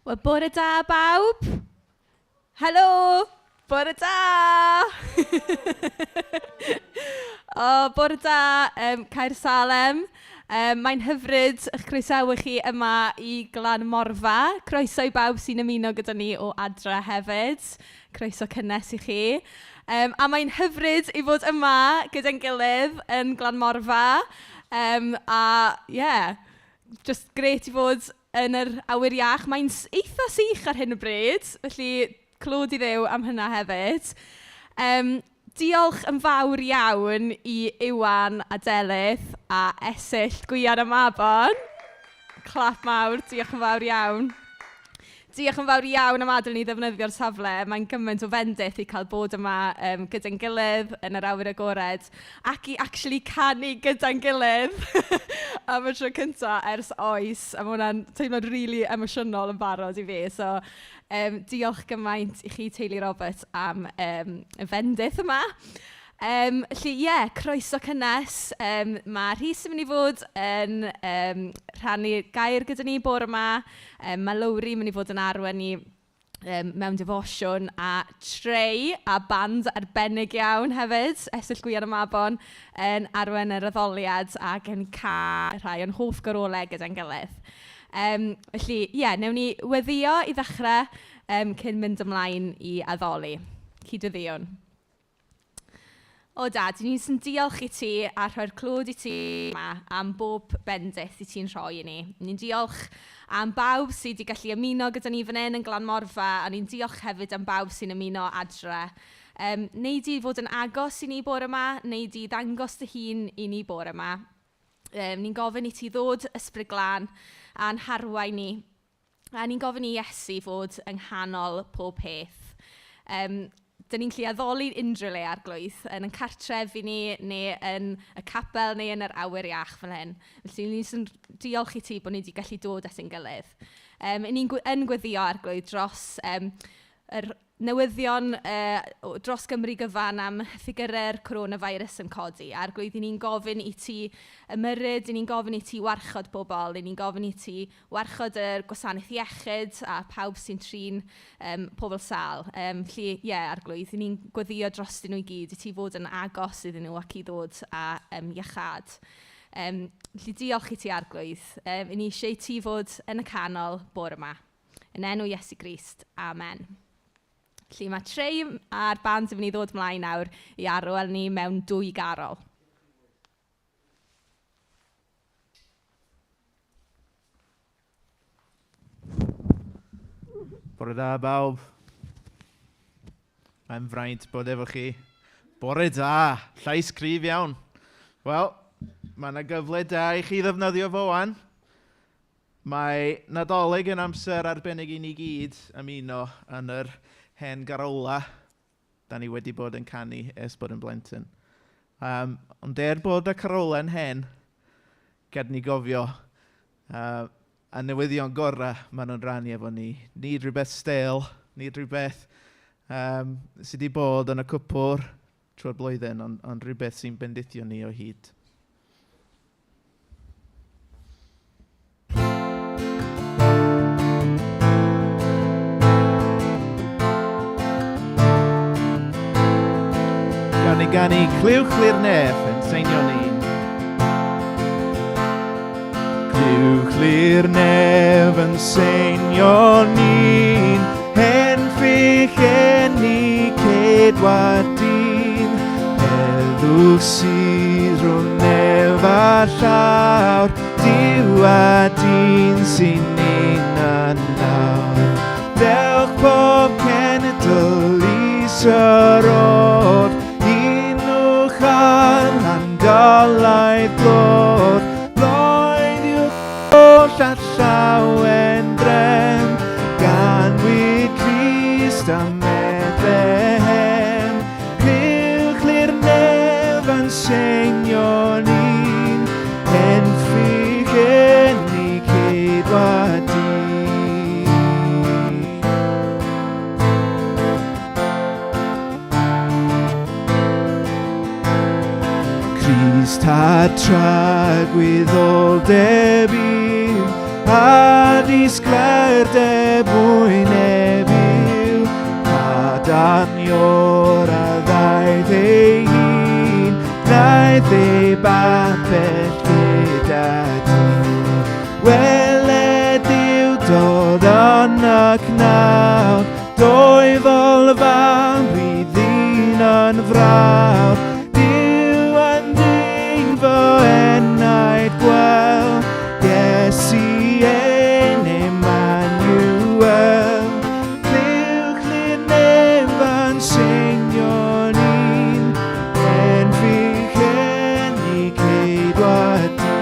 Wel, bore da bawb. Helo, bore da. Bore da, Caer Salem. Mae'n hyfryd eich croesawu chi yma i Glan Morfa. Croeso i bawb sy'n ymuno gyda ni o adra hefyd. Croeso cynnes i chi. A mae'n hyfryd i fod yma gyda'n gilydd yn Glan Morfa. Just grêt i fod yn yr awyr iach. Mae'n eitha sych ar hyn o bryd, felly clod i Dduw am hynna hefyd. Diolch yn fawr iawn i Iwan a Delyth a Esill Gwian a Mabon. Clap mawr, diolch yn fawr iawn. Diolch yn fawr iawn am adael ni ddefnyddio'r safle. Mae'n gymaint o fendith i cael bod yma gyda'n gilydd yn yr awyr agored ac i actually canu gyda'n gilydd am y tro cyntaf ers oes. A mae hwnna'n teimlo'n really emosiynol yn barod i fi. So, diolch gymaint i chi teulu Robert am y fendith yma. Croeso cynnes. Mae Rhys yn mynd i fod yn rhannu gair gyda ni bore yma. Mae Lowri yn mynd i fod yn arwain ni mewn defosiwn a Trey a band arbennig iawn hefyd. Esill Gwian a Mabon yn arwain yr addoliad a gen cael rhai o'n hoff garolau gyda'n gilydd. Newn ni weddio i ddechrau cyn mynd ymlaen i addoli. Cydweddion. O Dad, ni'n sy'n diolch i ti a rhoi'r clod i ti yma am bob bendith i ti'n rhoi i ni. Ni'n diolch am bawb sydd wedi gallu ymuno gyda ni fan hyn yn Glan Morfa a ni'n diolch hefyd am bawb sy'n ymuno adre. Neu di fod yn agos i ni bore yma, neu di ddangos dy hun i ni bore yma. Ni'n gofyn i ti ddod ysbryd glân a'n harwain ni. A ni'n gofyn i Iesu fod yng nghanol pob peth. Dyn ni'n gallu addoli unrhyw le arglwydd, yn cartref i ni, neu yn y capel, neu yn yr awyr iach fel hyn. Felly ni'n diolch i ti bod ni wedi gallu dod at ein gilydd. Ni'n gweddio arglwydd dros yr newyddion dros Gymru gyfan am ffigurau'r coronavirus yn codi. Arglwydd, ni'n gofyn i ti ymyrryd, ni'n gofyn i ti warchod bobl, ni'n gofyn i ti warchod yr gwasanaeth iechyd a pawb sy'n trin pobl sal. Arglwydd, ni'n gweddio dros nhw i gyd, i ti fod yn agos iddyn nhw ac i ddod a iechad. Felly diolch i ti arglwydd. Ni eisiau ti fod yn y canol bore yma. Yn enw Iesu Grist. Amen. Felly mae Trey a'r band yn mynd i ddod ymlaen nawr i arwain ni mewn dwy garol. Bore da bawb. Mae'n fraint bod efo chi. Bore da, llais cryf iawn. Wel, mae yna gyfle da i chi ddefnyddio fo wan. Mae Nadolig yn amser arbennig i ni gyd ymuno yn yr hen garola. Da ni wedi bod yn canu ers bod yn blentyn. Ond bod y carola'n hen, gad ni gofio a newyddion gorau maen nhw'n rannu efo ni. Nid rhywbeth stêl, nid rhywbeth sydd wedi bod yn y cwpwr trwy'r blwyddyn, ond rhywbeth sy'n bendithio ni o hyd. Gani clywchlu'r nef yn seinio ni. Clywchlu'r nef yn seinio ni'n hen ffych enni cedwadyn. Heddwch sydd rhwng nef a llawr, diw a dyn sy'n un a nawr. Dewch pob cenedl isorod, Dolaeth blod, loedd i'w holl a llawen drem, gan wyd Crist a Bethlehem. Clywchlu'r nef yn seinio ni'n, hen ffych enni cedwadyn. Crist a tragwyddoldeb i'w a disglair dy mwyneb yw, a danio'r a ddaeth ei hun, naeth ei babell gyda di. Weled yw dod yn y cnawd, doi folfan dwi ddyn yn frawd, Dyw yn dyn fo enaid gweld, Iesu ein Emmanuel. Clywch lir nefan seinio'n un, en fych en I ceidwad di.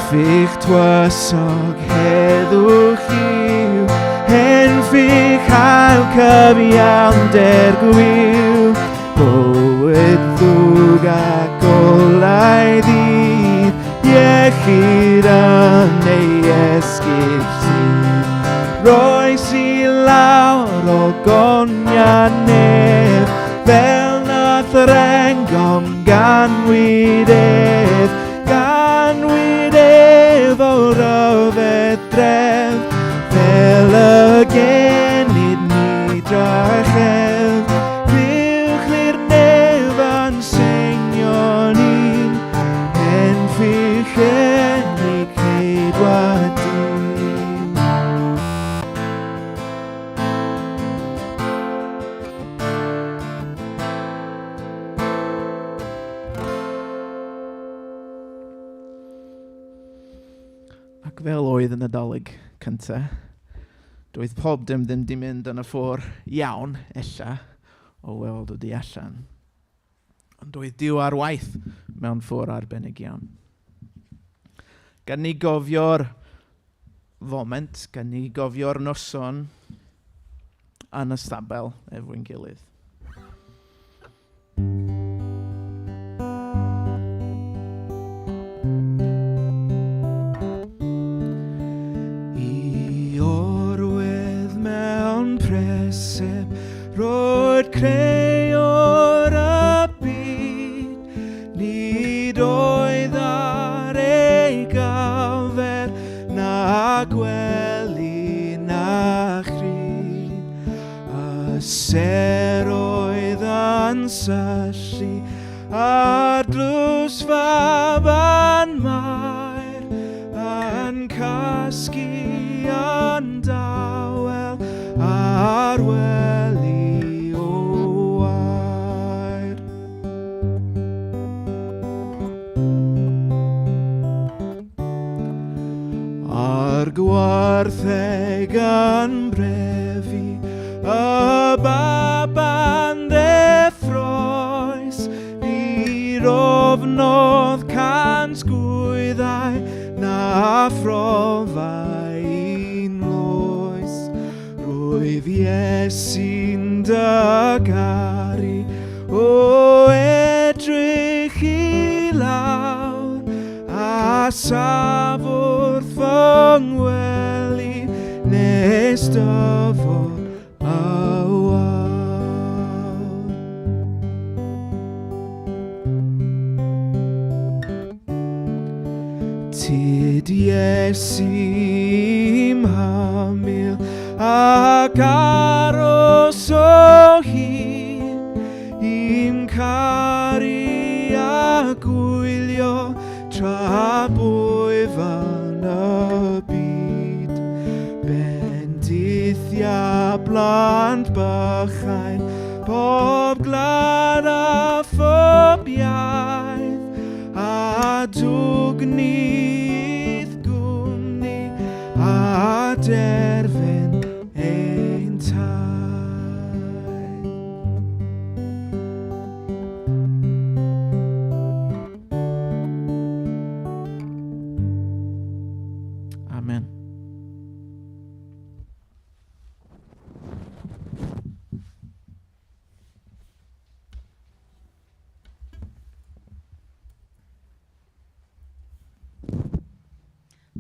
Fych twysog heddwch yw, hen fych hael cyfiawnder gwyw, bywyd ddwg ac olau ddydd, iechyd yn ei esgyd sydd. Roes I lawr o gonia nef, fel nath rengom gan wydedd, o ryfedd dref, fel y genid ni drachef. Clywch lir nefan seinio'n un, en fych en I ceidwad di. Ac fel oedd yn y Nadolig cyntaf, doedd pob dim ddim di mynd yn y ffordd iawn, ella, o weld o di allan. Ond doedd Duw ar waith mewn ffordd arbennig iawn. Gan ni gofio'r foment, gan ni gofio'r noson yn y stabel efo'n gilydd. Roedd creuwr y byd, nid oedd ar ei gyfer, na gwely na chryd. Y ser oedd yn syllu ar drws fab yn maer, yn casgu yn dawel ar wely. Ar gwartheg yn brefi, y baban ddeffroes, ni rofnodd cant gwyddau, na phrofau unloes. Roedd Iesu'n dygaru, o edrych I lawr, a safwrdd fy ngwely, nes dyfod y wawr. Tyd Iesu'n hamil, ac aros o hyd, i'n caru a gwylio, tra bwyfan y byd. Bendithia blant bychain, pob glad a phobiaeth, a dwgnydd gwmni, a derfyn ein taith. Amen.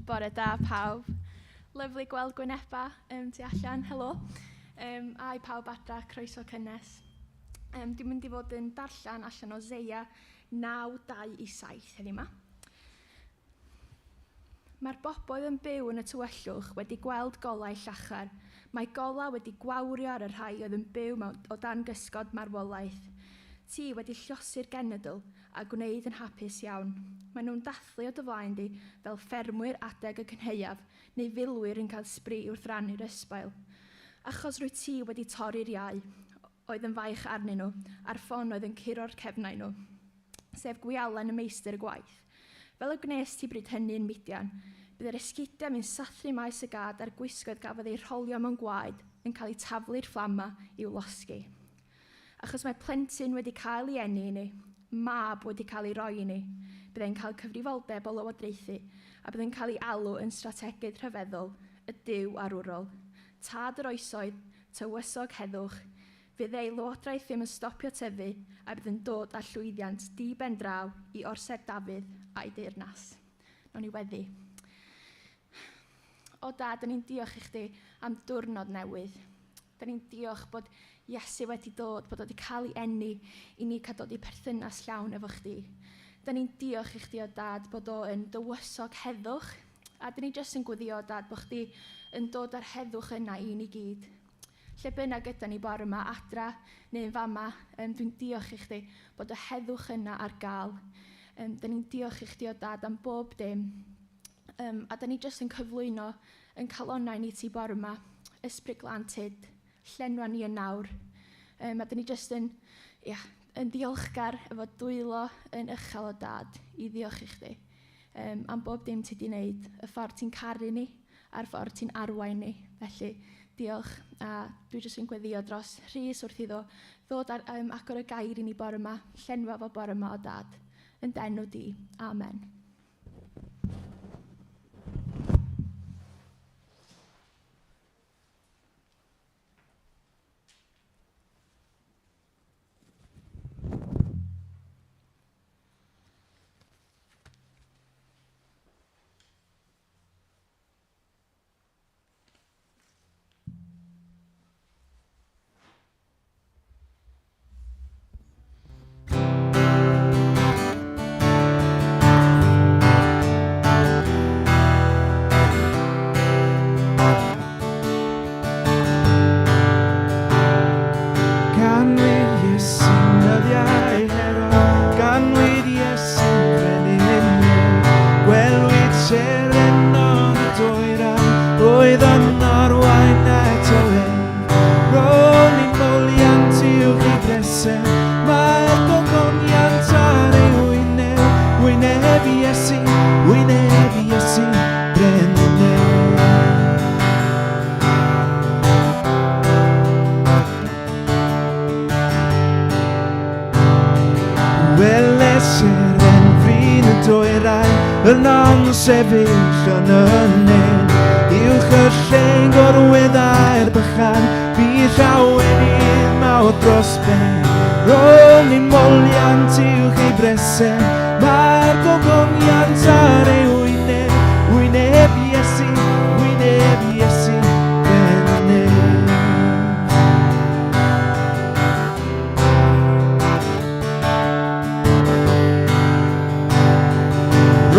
Bore da pawb. Lyflu gweld gwyneba tu allan, helo. A I pawb adra, croeso cynnes. Dwi'n mynd i fod yn darllen allan o Seia 9:2-7 heddiw yma. Mae'r bobl yn byw yn y tywyllwch wedi gweld golau llachar. Mae gola wedi gwawrio ar y rhai oedd yn byw o dan gysgod marwolaeth. Ti wedi llosi'r genedl a gwneud yn hapus iawn. Maen nhw'n dathlu o dy flaen di fel ffermwyr adeg y cynheuaf neu filwyr yn cael sbri wrth rannu'r ysbail. Achos rwy ti wedi torri'r iau oedd yn faich arnyn nhw a'r ffon oedd yn curo'r cefnau nhw, sef gwialen y meistr y gwaith. Fel y gwnes ti bryd hynny yn Midian, bydd yr esgidiau yn sathru maes y gad a'r gwisgoedd gafodd ei rholio mewn gwaed yn cael ei taflu'r fflama i'w losgi. Achos mae plentyn wedi cael ei eni i ni, mab wedi cael ei roi i ni, byddai'n cael cyfrifoldeb o lywodraethu a byddai'n cael ei alw yn strategyd rhyfeddol, y Duw arwrol. Tad yr oesoedd, tywysog heddwch, fydd ei lywodraeth ddim yn stopio tyfu a bydd yn dod â llwyddiant di-ben draw i orsedd Dafydd a'i deyrnas. Nawn ni weddi. O Dad, dyn ni'n diolch i chdi am diwrnod newydd. Dyn ni'n diolch bod Iesu wedi dod, bod wedi cael ei eni i ni cael dod i perthynas llawn efo chdi. Dyn ni'n diolch i chdi o Dad bod o yn dywysog heddwch, a dyn ni jyst yn gweddio Dad bod chdi yn dod â'r heddwch yna i ni gyd. Lle bynnag ydyn ni bore yma adra neu'n fama, dwi'n diolch i chdi bod y heddwch yna ar gael. Dyn ni'n diolch i chdi o Dad am bob dim. A dyn ni jyst yn cyflwyno yn calonnau ni ti bore yma, ysbryd glantyd, llenwa ni yn nawr. A dyn ni jyst yn ddiolchgar efo dwylo yn uchel o Dad i ddiolch i chdi. Am bob dim ti di wneud, y ffordd ti'n caru ni a'r ffordd ti'n arwain ni. Felly, diolch, a dwi jyst yn gweddio dros Rhys wrth iddo ddod agor y gair i ni bore yma, llenwa fo bore yma o Dad. Yn denw di. Amen. Yn ansefyll yn ynyn, uwch y lle'n gorweddau'r bychan, bydd llawen i'r mawr dros ben. Rôn i'n moliant uwch ei bresen, mae'r gogoniant ar ei wyneb, wyneb Iesu, beneb.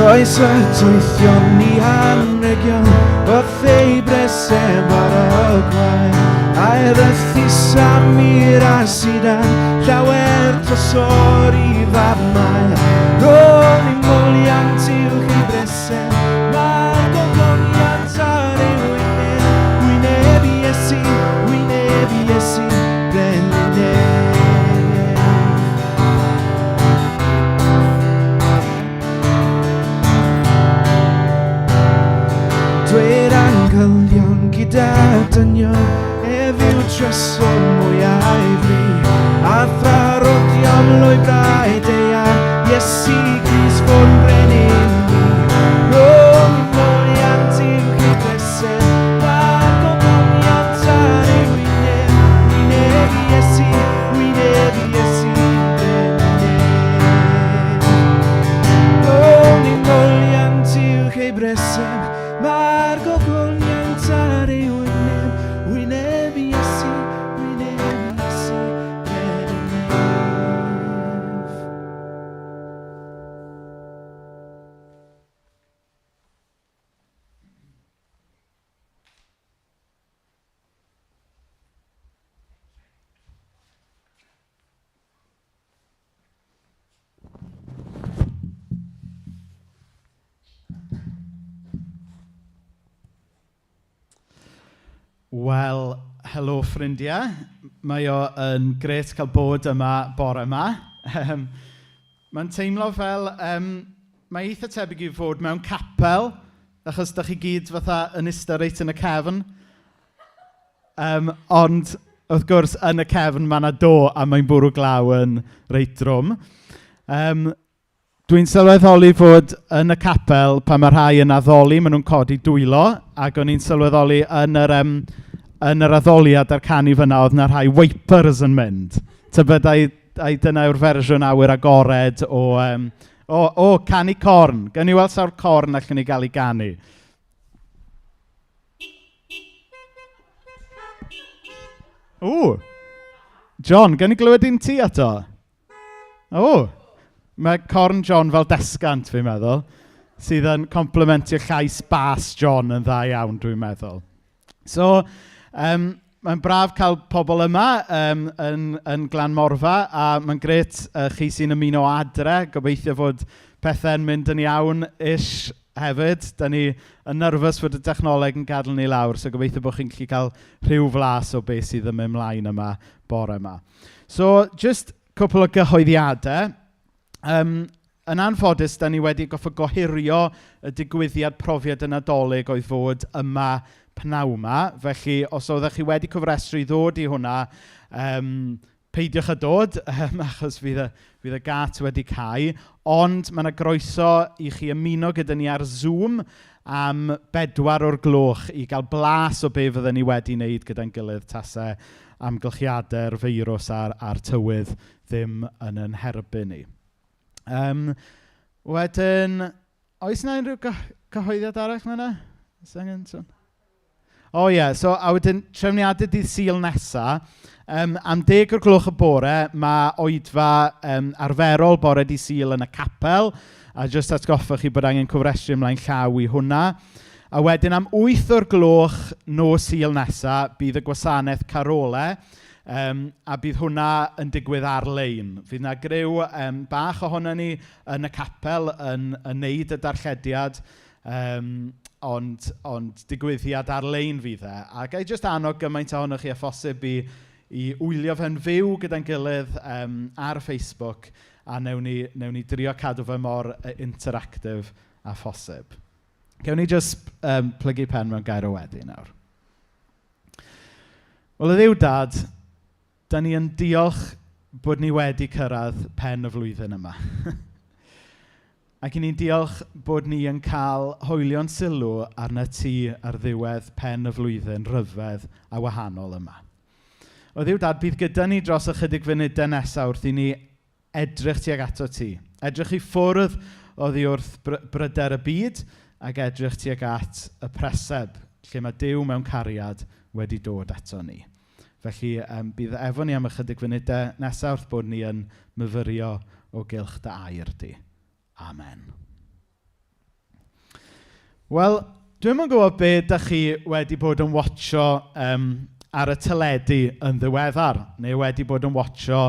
Roes y tweithion ni anregion, wrth ei bresem ar y gwain. A'r ythusam i'r asidan, llawer trosor i fabmau. Rôn i'n moliant uwch ei bresem, mae'r gogoniant ar ei wyneb, wyneb Iesu, beneb. Dweud anghylion gyda dynion, efiw tresol mwyaf fi, a thrarodion lwy braidd Wel, helo ffrindiau. Mae o yn gret cael bod yma bore yma. Mae'n teimlo fel, mae eitha tebyg i fod mewn capel, achos da chi gyd fatha yn ista reit yn y cefn. Ond, wrth gwrs, yn y cefn mae yna do a mae'n bwrw glaw yn reit drwm. Dwi'n sylweddoli fod yn y capel pan mae rhai yn addoli, maen nhw'n codi dwylo, ac o'n i'n sylweddoli yn yr addoliad a'r canu fyna, oedd yna rhai wipers yn mynd. Tybed ai dyna yw'r fersiwn awyr agored o canu corn. Gawn ni weld sa'r corn allan ni gael ei ganu. John, gawn ni glywed un ti ato? Mae corn John fel desgant, fi'n meddwl, sydd yn complementio llais bas John yn dda iawn, dwi'n meddwl. So, mae'n braf cael pobl yma yn Glanmorfa, a mae'n gret chi sy'n ymuno adre. Gobeithio fod pethau'n mynd yn iawn ish hefyd. Da ni yn nyrfys fod y technoleg yn gadael ni lawr, so gobeithio bod chi'n gallu cael rhyw flas o beth sydd yn mynd mlaen yma bore yma. So, just cwpl o gyhoeddiadau. Yn anffodus, da ni wedi goffa gohirio y digwyddiad profiad y Nadolig oedd fod yma pnawn yma. Felly, os oeddech chi wedi cofrestru i ddod i hwnna, peidiwch â dod, achos fydd y gat wedi cau. Ond mae yna groeso i chi ymuno gyda ni ar Zoom am 4 o'r gloch i gael blas o be fydden ni wedi wneud gyda'n gilydd tasau amgylchiadau'r feirws a'r tywydd ddim yn ein herbyn ni. Wedyn, oes yna unrhyw cyhoeddiad arall yna? So a wedyn trefniadau dydd Sul nesa, am 10 o'r gloch y bore, mae Oedfa arferol bore dydd Sul yn y capel, a jyst atgoffa chi bod angen cofrestru ymlaen llaw i hwnna. A wedyn am 8 o'r gloch nos Sul nesa, bydd y gwasanaeth carolau, a bydd hwnna yn digwydd ar-lein. Fydd yna griw bach ohono ni yn y capel yn neud y darllediad, ond digwyddiad ar-lein fydd e. A gai jyst annog gymaint ohonoch chi a phosib i wylio fe'n fyw gyda'n gilydd ar Facebook, a newn ni drio cadw fe mor interactive a phosib. Gewn ni jyst plygu pen mewn gair o wedi nawr. Wel, y ddiw dad, da ni yn diolch bod ni wedi cyrraedd pen y flwyddyn yma. Ac i ni'n diolch bod ni yn cael hwylion sylw arna ti ar ddiwedd pen y flwyddyn ryfedd a wahanol yma. O ddiw dad, bydd gyda ni dros ychydig funudau nesaf wrth i ni edrych tuag ato ti. Edrych i ffwrdd oddi wrth bryder y byd ac edrych tuag at y preseb lle mae Duw mewn cariad wedi dod ato ni. Felly bydd efo ni am ychydig funudau nesaf wrth bod ni yn myfyrio o gylch dy air di. Amen. Wel, dwi'n yn gwybod be ydych chi wedi bod yn watcho ar y teledu yn ddiweddar, neu wedi bod yn watcho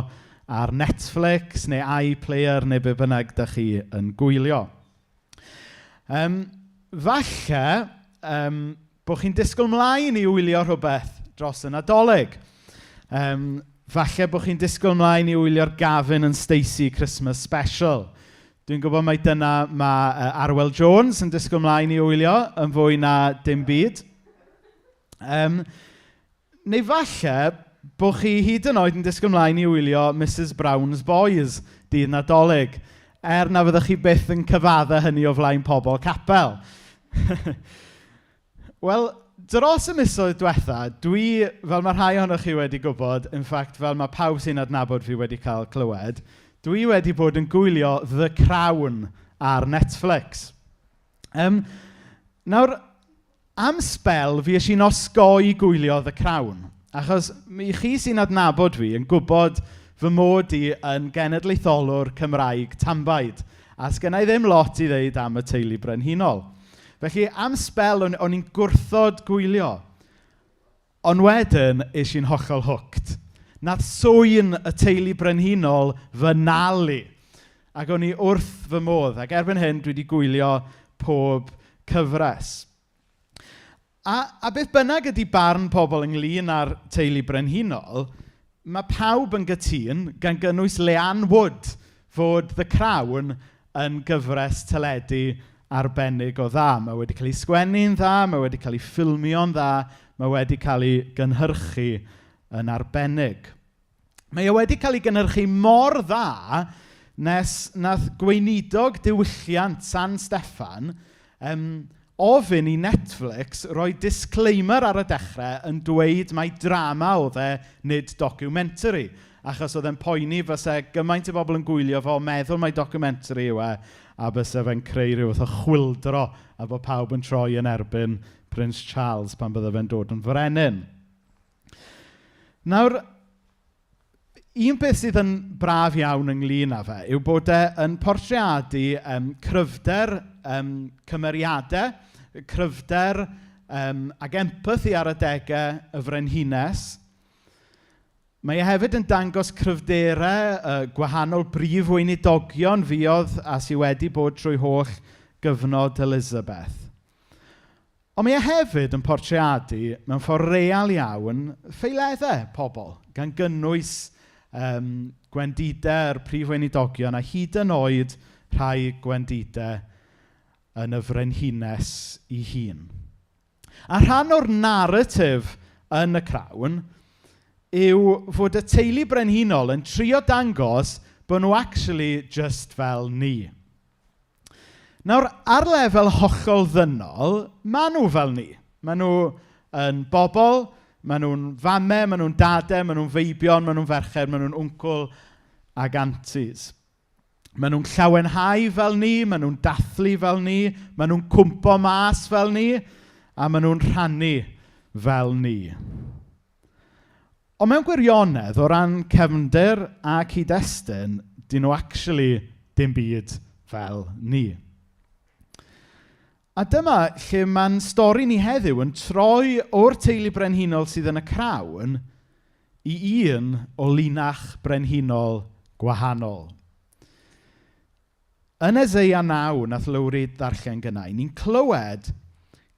ar Netflix, neu iPlayer, neu be bynnag ydych chi yn gwylio. Falle bod chi'n disgwyl mlaen i wylio rhywbeth dros y Nadolig. Falle bod chi'n disgwyl mlaen i wylio'r Gavin and Stacey Christmas Special. Dwi'n gwybod mai dyna mae Arwel Jones yn disgwyl mlaen i wylio yn fwy na dim byd. Neu falle bod chi hyd yn oed yn disgwyl mlaen i wylio Mrs Brown's Boys dydd Nadolig, na fyddwch chi byth yn cyfadda hynny o flaen pobl capel. Wel, dros y misoedd diwetha, fel mae rhai ohonoch chi wedi gwybod, in fact, fel mae pawb sy'n adnabod fi wedi cael clywed, dwi wedi bod yn gwylio The Crown ar Netflix. Nawr, am spel, fi eisiau'n osgoi gwylio The Crown. Achos i chi sy'n adnabod fi yn gwybod fy mod i yn genedlaetholwr Cymraeg tambaid. A sgynna i ddim lot i ddeud am y teulu brenhinol. Felly, am spel, o'n i'n gwrthod gwylio. Ond wedyn, eisiau'n hollol hooked. Nath swyn y teulu brenhinol fy nalu. Ac o'n i wrth fy modd. Ac erbyn hyn, dwi wedi gwylio pob cyfres. A beth bynnag ydy barn pobl ynglyn â'r teulu brenhinol, mae pawb yn gytun gan gynnwys Leanne Wood fod The Crown yn gyfres teledu arbennig o dda. Mae wedi cael ei sgwennu'n dda, mae wedi cael ei ffilmio'n dda, mae wedi cael ei gynhyrchu yn arbennig. Mae e wedi cael ei gynhyrchu mor dda nes nath gweinidog diwylliant San Steffan ofyn i Netflix roi disclaimer ar y dechrau yn dweud mai drama oedd e, nid documentary. Achos oedd e'n poeni fysa gymaint o bobl yn gwylio fo, meddwl mai documentary yw e, a bysa fe'n creu rhyw fath o chwildro a bod pawb yn troi yn erbyn Prince Charles pan bydde fe'n dod yn frenin. Nawr, un beth sydd yn braf iawn ynglyn â fe yw bod e yn portreadu cryfder cymeriadau, cryfder ac empathi ar y degau y frenhines. Mae e hefyd yn dangos cryfderau gwahanol brif weinidogion fuodd a sydd wedi bod trwy holl gyfnod Elizabeth. Ond mae e hefyd yn portreadu mewn ffordd real iawn ffeileddau pobl, gan gynnwys gwendidau yr prif weinidogion a hyd yn oed rhai gwendidau yn y frenhines ei hun. A rhan o'r narratif yn y Crown yw fod y teulu brenhinol yn trio dangos bod nhw actually just fel ni. Nawr, ar lefel hollol ddynol, maen nhw fel ni. Maen nhw yn bobl, maen nhw'n famau, maen nhw'n dadau, maen nhw'n feibion, maen nhw'n ferched, maen nhw'n wncl ag aunties. Maen nhw'n llawenhau fel ni, maen nhw'n dathlu fel ni, maen nhw'n cwmpo mas fel ni, a maen nhw'n rhannu fel ni. Ond mewn gwirionedd, o ran cefndir a cyd-destun, dyn nhw actually dim byd fel ni. A dyma lle mae'n stori ni heddiw yn troi o'r teulu brenhinol sydd yn y Crown i un o linach brenhinol gwahanol. Yn Eseia 9, nath Lowri ddarllen gynnau, ni'n clywed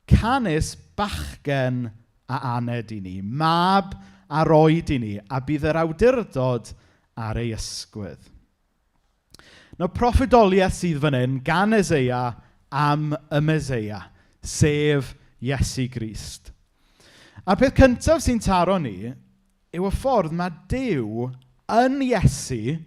canys bachgen a aned i ni, mab a roed i ni, a bydd yr awdurdod ar ei ysgwydd. Nawr, proffedoliaeth sydd fan hyn gan Eseia am y Meseia, sef Iesu Grist. A'r peth cyntaf sy'n taro ni yw y ffordd mae Duw yn Iesu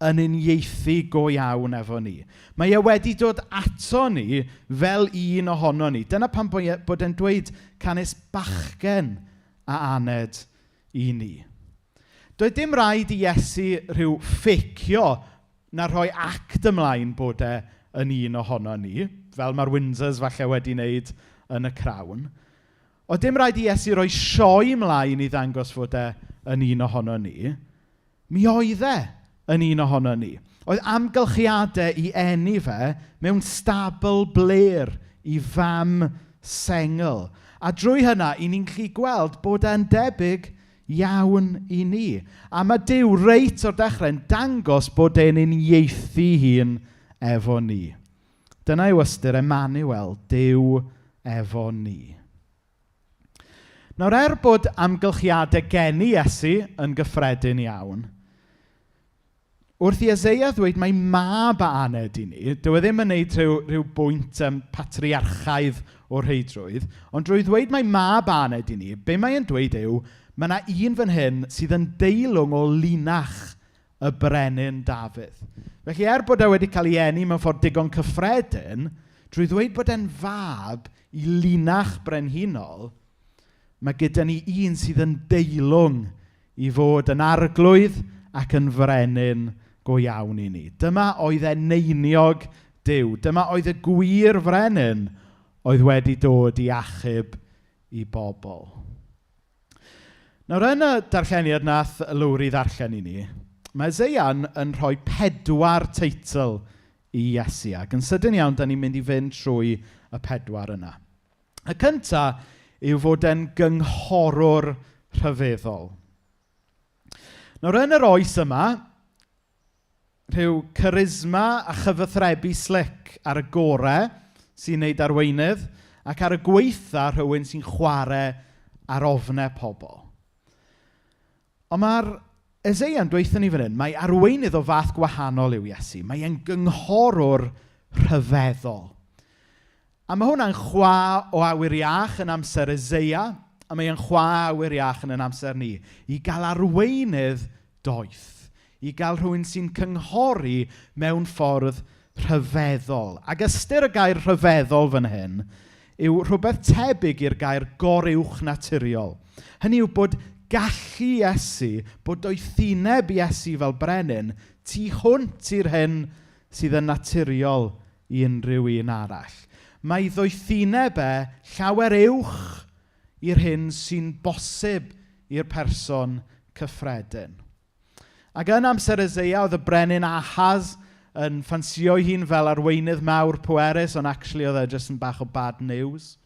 yn uniaethu go iawn efo ni. Mae e wedi dod ato ni fel un ohono ni. Dyna pam bod e'n dweud canys bachgen a aned i ni. Doedd dim rhaid i Iesu rhyw fficio na rhoi act ymlaen bod e yn un ohono ni, fel mae'r Windsors falle wedi wneud yn y Crown. O dim rhaid i Iesu roi sioe ymlaen i ddangos fod e yn un ohono ni. Mi oedd e yn un ohono ni. Oedd amgylchiadau i eni fe mewn stabl bler i fam sengl. A drwy hynna, i ni'n gallu gweld bod e'n debyg iawn i ni. A mae Duw reit o'r dechrau'n dangos bod e'n uniaethu hun efo ni. Dyna yw ystyr Emmanuel, Duw efo ni. Nawr, bod amgylchiadau gen i Iesu yn gyffredin iawn, wrth i Eseia ddweud mai mab a aned i ni, dyw e ddim yn gwneud rhyw bwynt patriarchaidd o'r rheidrwydd, ond drwy ddweud mai mab a aned i ni, be mae'n dweud yw, mae yna un fan hyn sydd yn deilwng o linach y brenin Dafydd. Felly, bod e wedi cael ei eni mewn ffordd digon cyffredin, drwy ddweud bod e'n fab i linach brenhinol, mae gyda ni un sydd yn deilwng i fod yn arglwydd ac yn frenin go iawn i ni. Dyma oedd e neiniog Duw. Dyma oedd y gwir frenin oedd wedi dod i achub i bobl. Nawr, yn y darlleniad nath Lowri ddarllen i ni, mae Eseia yn rhoi 4 teitl i Iesu, ac yn sydyn iawn, da ni'n mynd i fynd trwy y 4 yna. Y cyntaf yw fod e'n gynghorwr rhyfeddol. Nawr, yn yr oes yma, rhyw charisma a chyfathrebu slic ar y gorau sy'n neud arweinydd, ac ar y gweitha rhywun sy'n chwarae ar ofnau pobl. Ond mae'r Eseia'n dweutho ni fan hyn, mae arweinydd o fath gwahanol yw Iesu. Mae e'n gynghorwr rhyfeddol. A mae hwnna'n chwa o awyr iach yn amser Eseia, a mae e'n chwa awyr iach yn amser ni. I gael arweinydd doeth. I gael rhywun sy'n cynghori mewn ffordd rhyfeddol. Ac ystyr y gair rhyfeddol fan hyn yw rhywbeth tebyg i'r gair goruwch naturiol. Hynny yw bod gallu Iesu, bod doethineb Iesu fel brenin, tu hwnt i'r hyn sydd yn naturiol i unrhyw un arall. Mae ddoethineb llawer uwch i'r hyn sy'n bosib i'r person cyffredin. Ac yn amser Eseia, oedd y brenin Ahaz yn ffansio ei hun fel arweinydd mawr pwerus, ond actually oedd e jyst yn bach o bad news.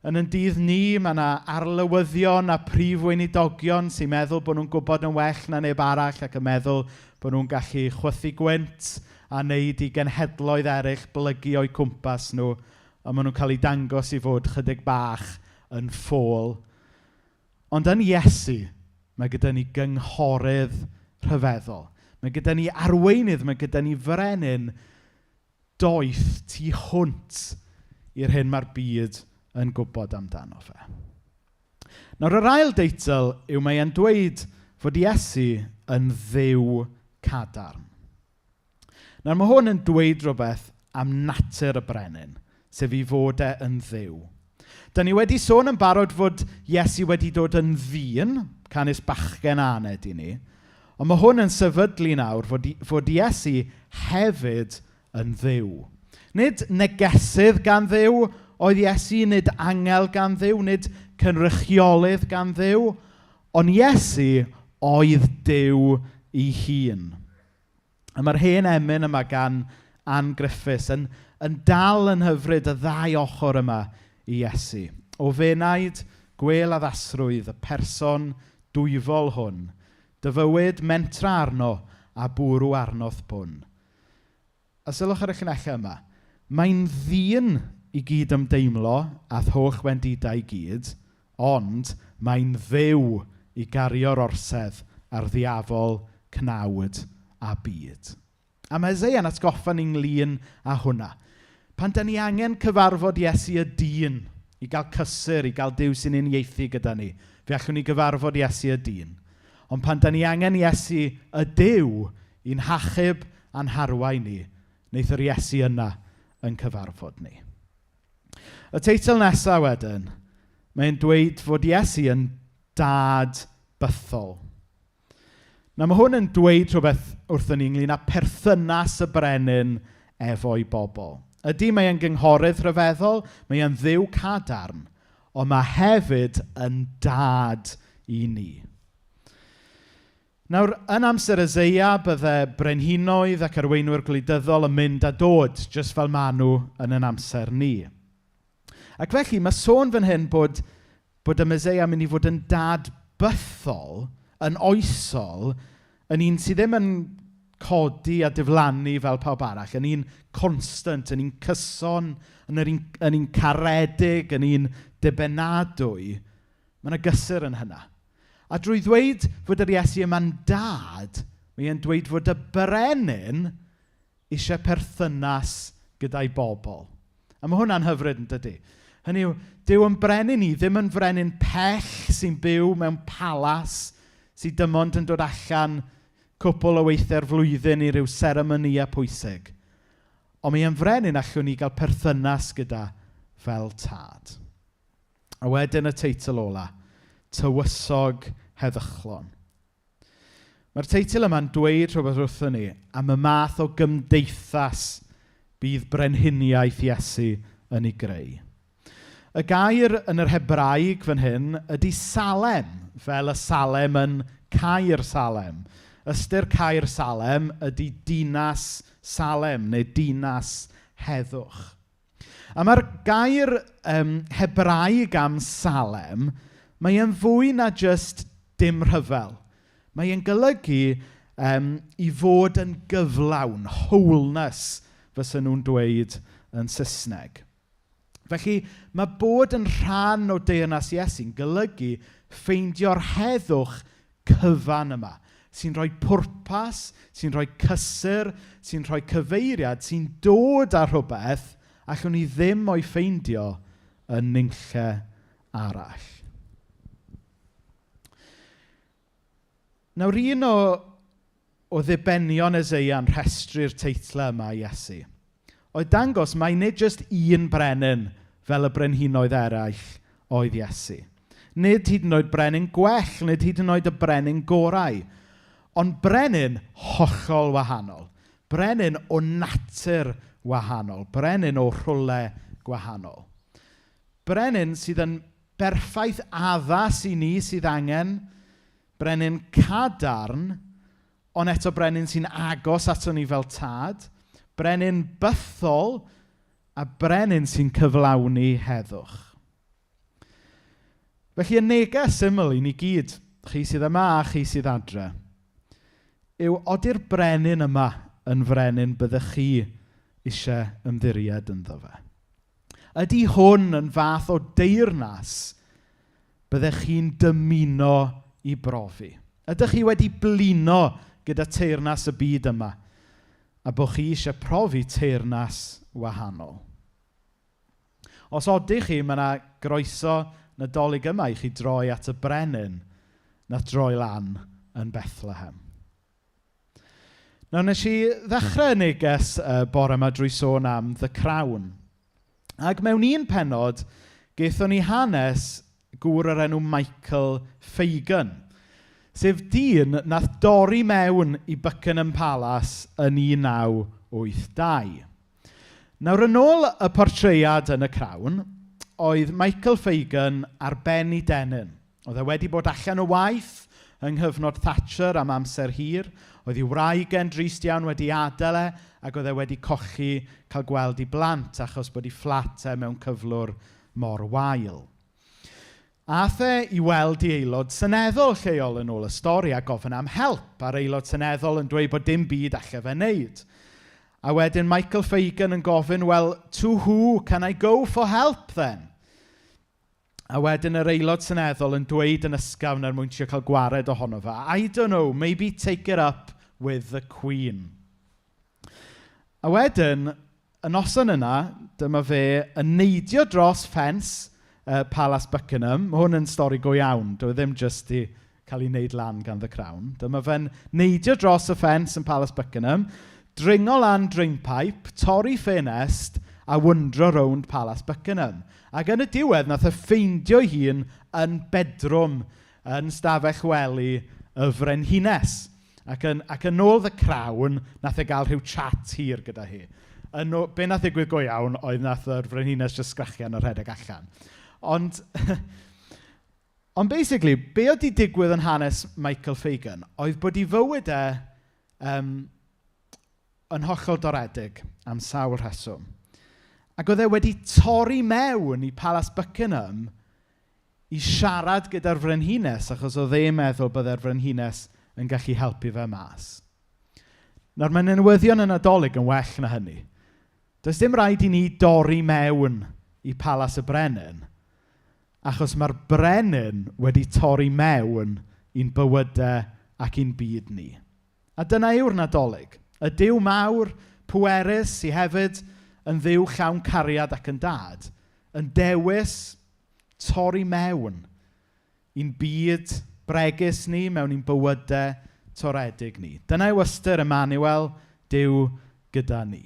Yn dydd ni, mae yna arlywyddion a prif weinidogion sy'n meddwl bod nhw'n gwybod yn well na neb arall ac yn meddwl bod nhw'n gallu chwythu gwynt a wneud i genhedloedd eraill blygu o'i cwmpas nhw, a maen nhw'n cael ei dangos i fod chydig bach yn ffôl. Ond yn Iesu, mae gyda ni gynghorydd rhyfeddol. Mae gyda ni arweinydd, mae gyda ni frenin doeth tu hwnt i'r hyn mae'r byd yn gwybod amdano fe. Nawr, yr ail deitl yw mae e'n dweud fod Iesu yn dduw cadarn. Nawr, mae hwn yn dweud rhywbeth am natur y brenin, sef i fod yn dduw. Da ni wedi sôn yn barod fod Iesu wedi dod yn ddyn, canis bachgen aned i ni, ond mae hwn yn sefydlu nawr fod Iesu hefyd yn dduw. Nid negesydd gan dduw oedd Iesu, nid angel gan dduw, nid cynrychiolydd gan dduw, ond Iesu oedd Duw ei hun. A mae'r hen emyn yma gan Ann Griffiths yn dal yn hyfryd y ddau ochr yma i Iesu. O fenaid, gwel addasrwydd, y person dwyfol hwn, dy fywyd mentra arno a bwrw arnodd bwn. A sylwch ar y llunellau yma, mae'n ddyn i gyd ymdeimlo a ddoch wendidau i gyd, ond mae'n dduw i gario'r orsedd ar ddiafol, cnawd a byd. A mae Eseia'n atgoffa ni'n ynglyn â hwnna. Pan da ni angen cyfarfod Iesu y dyn, i gael cysur, i gael Duw sy'n uniaethu gyda ni, fe allwn ni gyfarfod Iesu y dyn. Ond pan da ni angen Iesu y Duw i'n hachub a'n harwain ni, wneith yr Iesu yna yn cyfarfod ni. Y teitl nesaf wedyn, mae'n dweud fod Iesu yn dad bythol. Nawr mae hwn yn dweud rhywbeth wrthyn ni ynglyn â perthynas y brenin efo'i bobl. Ydy mae e'n gynghorydd rhyfeddol, mae e'n dduw cadarn, ond mae hefyd yn dad i ni. Nawr, yn amser Eseia, bydde brenhinoedd ac arweinwyr gwleidyddol yn mynd a dod, jyst fel maen nhw yn amser ni. Ac felly, mae sôn fan hyn bod y Meseia yn mynd i fod yn dad bythol, yn oesol, yn un sydd ddim yn codi a diflannu fel pawb arall, yn un constant, yn un cyson, yn un caredig, yn un dibenadwy. Mae yna gysur yn hynna. A drwy ddweud fod yr Iesu yma'n dad, mae e'n dweud fod y brenin eisiau perthynas gyda'i bobl. A mae hwnna'n hyfryd yn dydy. Hynny yw, Duw yn brenin ni, ddim yn frenin pell sy'n byw mewn palas, sy'n dim ond yn dod allan cwpl o weithiau'r flwyddyn i ryw seremonia pwysig. Ond mae e'n frenin allwn ni gael perthynas gyda fel tad. A wedyn y teitl ola, tywysog heddychlon. Mae'r teitl yma'n dweud rhywbeth wrthyn ni am y math o gymdeithas bydd brenhiniaeth Iesu yn ei greu. Y gair yn yr Hebraeg fan hyn ydy Salem, fel y Salem yn Caer Salem. Ystyr Caer Salem ydy dinas Salem neu dinas heddwch. A mae'r gair Hebraeg am Salem, mae e'n fwy na just dim rhyfel. Mae e'n golygu i fod yn gyflawn, wholeness, fysa nhw'n dweud yn Saesneg. Felly, mae bod yn rhan o deyrnas Iesu'n golygu ffeindio'r heddwch cyfan yma, sy'n rhoi pwrpas, sy'n rhoi cysur, sy'n rhoi cyfeiriad, sy'n dod â rhywbeth allwn ni ddim o'i ffeindio yn nunlle arall. Nawr un o ddibenion Eseia'n rhestru'r teitlau yma i Iesu oedd dangos mai nid jyst un brenin fel y brenhinoedd eraill oedd Iesu. Nid hyd yn oed brenin gwell, nid hyd yn oed y brenin gorau, ond brenin hollol wahanol. Brenin o natur wahanol. Brenin o rhwle gwahanol. Brenin sydd yn berffaith addas i ni sydd angen. Brenin cadarn, ond eto brenin sy'n agos ato ni fel tad. Brenin bythol a brenin sy'n cyflawni heddwch. Felly y neges syml i ni gyd, chi sydd yma a chi sydd adre, yw ody'r brenin yma yn frenin byddech chi eisiau ymddiried ynddo fe. Ydy hwn yn fath o deyrnas byddech chi'n dymuno i brofi? Ydych chi wedi blino gyda teyrnas y byd yma a bod chi eisiau profi teyrnas wahanol? Os odych chi, mae yna groeso Nadolig yma i chi droi at y brenin na droi lan yn Bethlehem. Nawr nes i ddechrau neges bore yma drwy sôn am The Crown. Ac mewn un pennod, gaethon ni hanes gŵr o'r enw Michael Fagan, sef dyn nath dorri mewn i Buckingham Palace yn 1982. Nawr yn ôl y portread yn y Crown, oedd Michael Fagan ar ben ei denyn. Oedd e wedi bod allan o waith yng nghyfnod Thatcher am amser hir. Oedd ei wraig e'n drist iawn wedi adael e, ac oedd e wedi cochi cael gweld ei blant achos bod ei fflat e mewn cyflwr mor wael. Ath e i weld ei aelod seneddol lleol yn ôl y stori a gofyn am help, a'r aelod seneddol yn dweud bod dim byd allai fe wneud. A wedyn Michael Fagan yn gofyn, well, to who can I go for help then? A wedyn yr aelod seneddol yn dweud yn ysgafn er mwyn trio cael gwared ohono fe, I don't know, maybe take it up with the Queen. A wedyn, y noson yna, dyma fe yn neidio dros ffens Palace Buckingham. Mae hwn yn stori go iawn, dwi ddim jyst i cael ei wneud lan gan The Crown. Dyma fe'n neidio dros y ffens yn Palace Buckingham, dringo lan drainpipe, torri ffenest a wyndro rownd Palace Buckingham. Ac yn y diwedd, nath e ffeindio hun yn bedrwm yn stafell wely y frenhines. Ac yn ôl The Crown, nath e gael rhyw chat hir gyda hi. Be nath ddigwydd go iawn oedd nath yr frenhines jyst sgrachian yr rhedeg allan. Ond basically, be oedd i digwydd yn hanes Michael Fagan oedd bod ei fywyd e yn hollol doredig am sawl rheswm. Ac oedd e wedi torri mewn i Palace Buckingham i siarad gyda'r frenhines achos oedd e'n meddwl byddai'r frenhines yn gallu helpu fe mas. Nawr mae newyddion y Nadolig yn well na hynny. Does dim rhaid i ni dorri mewn i Palace y Brenin achos mae'r brenin wedi torri mewn i'n bywydau ac i'n byd ni. A dyna yw'r Nadolig. Y Duw mawr, pwerus, sy hefyd yn dduw llawn cariad ac yn dad, yn dewis torri mewn i'n byd bregus ni, mewn i'n bywydau toredig ni. Dyna yw ystyr Emmanuel, Duw gyda ni.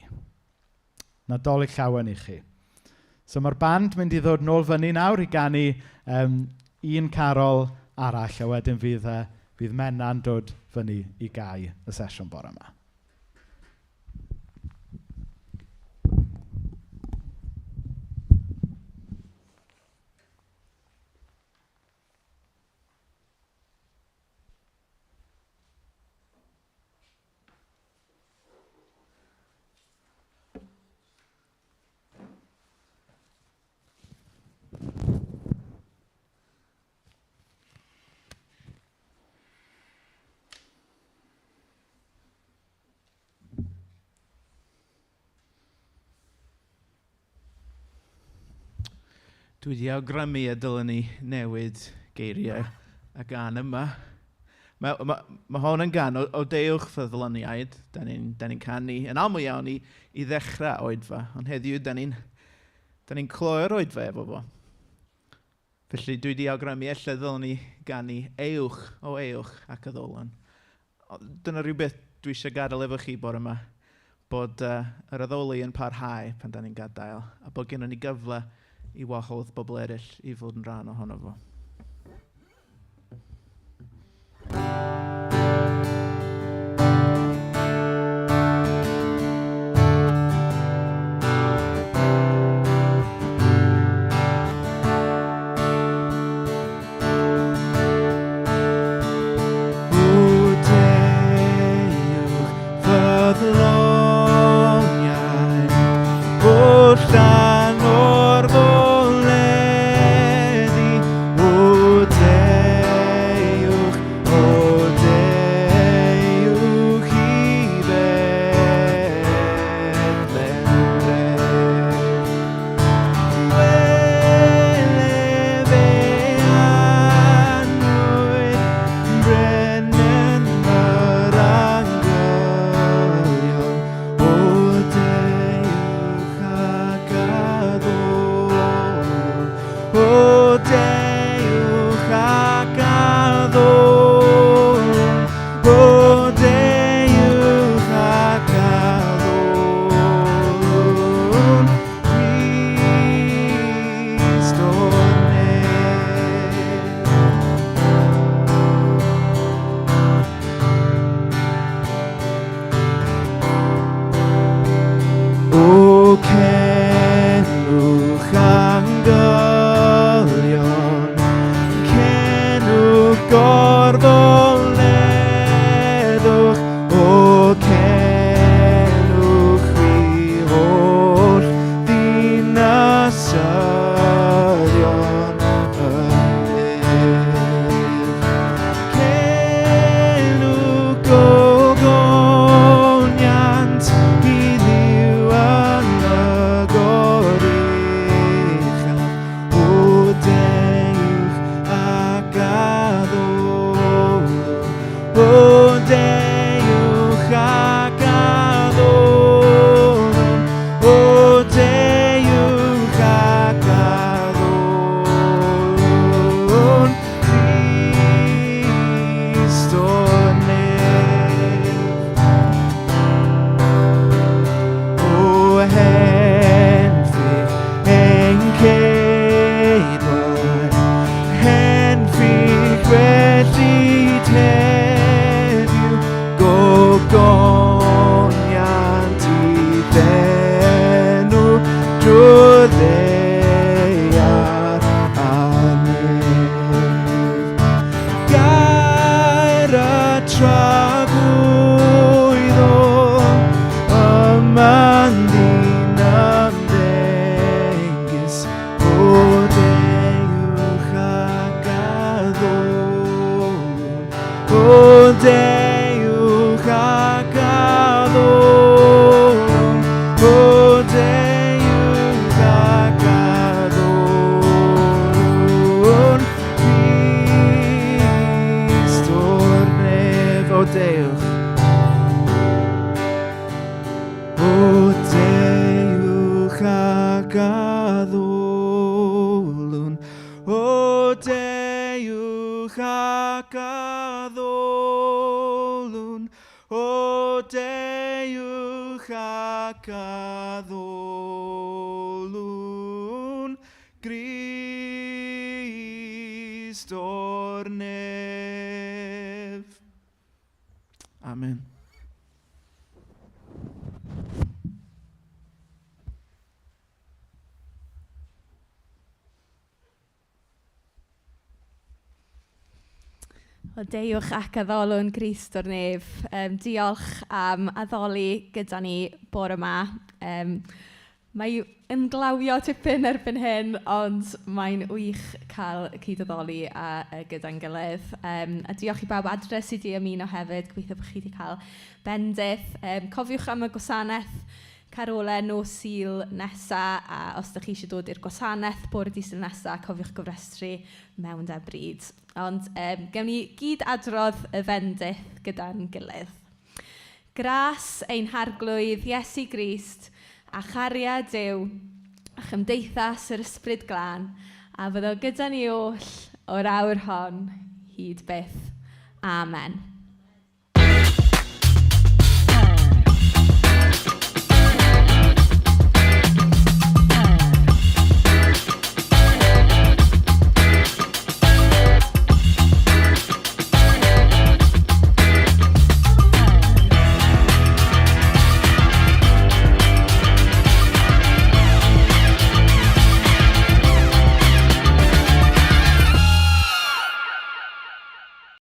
Nadolig llawen i chi. So mae'r band mynd i ddod nôl fyny nawr i ganu un carol arall, a wedyn fydd Menna'n dod fyny i gau y sesiwn bore yma. Dwi wedi awgrymu y dylen ni newid geiriau y gan yma. Mae hwn yn gan o deuwch ffyddloniaid, da ni'n canu yn aml iawn i ddechrau oedfa, ond heddiw da ni'n cloi'r oedfa efo fo. Felly dwi wedi awgrymu ella ddylwn ni ganu ewch ac addolon. Dyna rhywbeth dwi eisiau gadael efo chi bore yma, bod yr addoli yn parhau pan da ni'n gadael, a bod gennym ni gyfle i wahodd bobl eraill i fod yn rhan ohono fo. Amen. O deiwch ac addolwn Grist o'r nef. Diolch am addoli gyda ni bore yma. Mae yn glawio tipyn erbyn hyn, ond mae'n wych cael cyd-addoli gyda'n gilydd. A diolch i bawb adre sydd wedi ymuno hefyd. Gobeithio bod chi wedi cael bendith. Cofiwch am y gwasanaeth carolau nos Sul nesaf, a os ydych chi eisiau dod i'r gwasanaeth bore dydd Sul nesaf, cofiwch gofrestru mewn da bryd. Ond gewn ni gyd adrodd y fendith gyda'n gilydd. Gras ein harglwydd Iesu Grist a chariad Duw a chymdeithas yr ysbryd glân a fyddo gyda ni oll o'r awr hon hyd byth. Amen.